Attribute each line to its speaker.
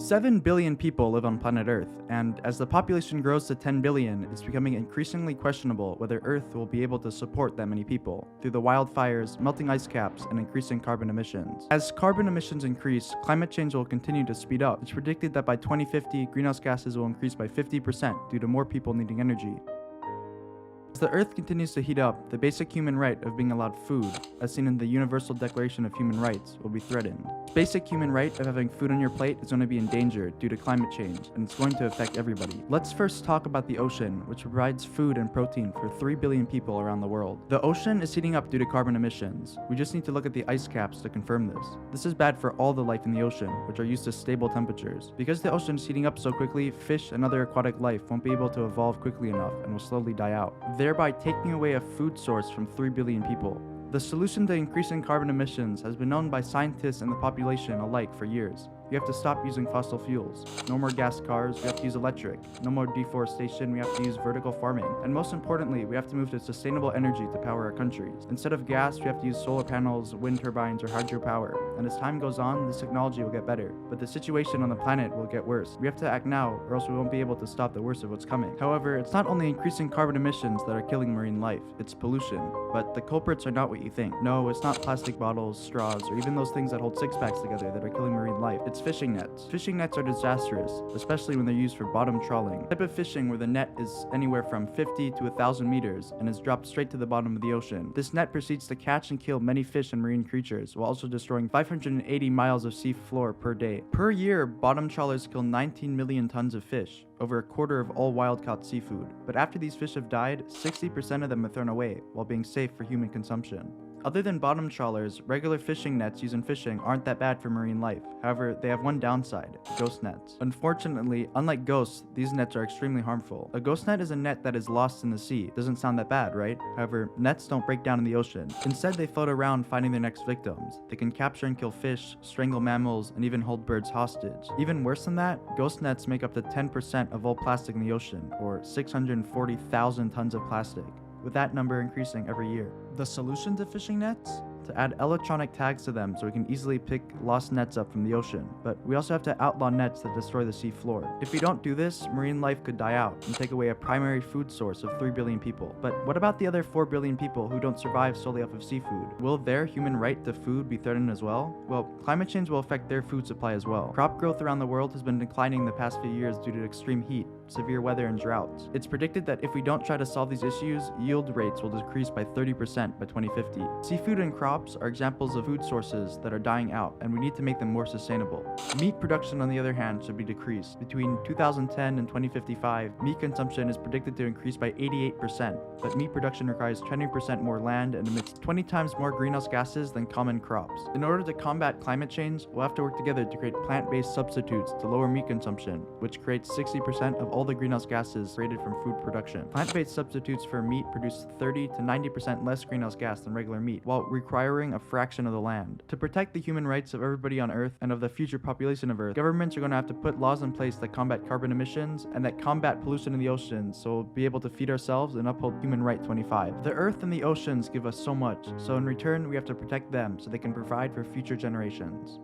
Speaker 1: 7 billion people live on planet Earth, and as the population grows to 10 billion, it's becoming increasingly questionable whether Earth will be able to support that many people, through the wildfires, melting ice caps, and increasing carbon emissions. As carbon emissions increase, climate change will continue to speed up. It's predicted that by 2050, greenhouse gases will increase by 50% due to more people needing energy. As the Earth continues to heat up, the basic human right of being allowed food, as seen in the Universal Declaration of Human Rights, will be threatened. The basic human right of having food on your plate is going to be endangered due to climate change, and it's going to affect everybody. Let's first talk about the ocean, which provides food and protein for 3 billion people around the world. The ocean is heating up due to carbon emissions. We just need to look at the ice caps to confirm this. This is bad for all the life in the ocean, which are used to stable temperatures. Because the ocean is heating up so quickly, fish and other aquatic life won't be able to evolve quickly enough and will slowly die out, thereby taking away a food source from 3 billion people. The solution to increasing carbon emissions has been known by scientists and the population alike for years. We have to stop using fossil fuels. No more gas cars, we have to use electric. No more deforestation, we have to use vertical farming. And most importantly, we have to move to sustainable energy to power our countries. Instead of gas, we have to use solar panels, wind turbines, or hydropower. And as time goes on, this technology will get better. But the situation on the planet will get worse. We have to act now, or else we won't be able to stop the worst of what's coming. However, it's not only increasing carbon emissions that are killing marine life, it's pollution. But the culprits are not what you think. No, it's not plastic bottles, straws, or even those things that hold six-packs together that are killing marine life. It's fishing nets. Fishing nets are disastrous, especially when they're used for bottom trawling. The type of fishing where the net is anywhere from 50 to 1,000 meters and is dropped straight to the bottom of the ocean. This net proceeds to catch and kill many fish and marine creatures, while also destroying 580 miles of sea floor per day. Per year, bottom trawlers kill 19 million tons of fish, over a quarter of all wild-caught seafood. But after these fish have died, 60% of them are thrown away, while being safe for human consumption. Other than bottom trawlers, regular fishing nets used in fishing aren't that bad for marine life. However, they have one downside: ghost nets. Unfortunately, unlike ghosts, these nets are extremely harmful. A ghost net is a net that is lost in the sea. Doesn't sound that bad, right? However, nets don't break down in the ocean. Instead, they float around finding their next victims. They can capture and kill fish, strangle mammals, and even hold birds hostage. Even worse than that, ghost nets make up to 10% of all plastic in the ocean, or 640,000 tons of plastic, with that number increasing every year. The solution to fishing nets? To add electronic tags to them so we can easily pick lost nets up from the ocean. But we also have to outlaw nets that destroy the sea floor. If we don't do this, marine life could die out and take away a primary food source of 3 billion people. But what about the other 4 billion people who don't survive solely off of seafood? Will their human right to food be threatened as well? Well, climate change will affect their food supply as well. Crop growth around the world has been declining the past few years due to extreme heat, severe weather, and droughts. It's predicted that if we don't try to solve these issues, yield rates will decrease by 30% by 2050. Seafood and crops are examples of food sources that are dying out, and we need to make them more sustainable. Meat production, on the other hand, should be decreased. Between 2010 and 2055, meat consumption is predicted to increase by 88%, but meat production requires 20% more land and emits 20 times more greenhouse gases than common crops. In order to combat climate change, we'll have to work together to create plant-based substitutes to lower meat consumption, which creates 60% of all the greenhouse gases created from food production. Plant-based substitutes for meat produce 30 to 90% less greenhouse gas than regular meat, while requiring a fraction of the land. To protect the human rights of everybody on Earth and of the future population of Earth, governments are going to have to put laws in place that combat carbon emissions and that combat pollution in the oceans, so we'll be able to feed ourselves and uphold Human Right 25. The Earth and the oceans give us so much, so in return we have to protect them so they can provide for future generations.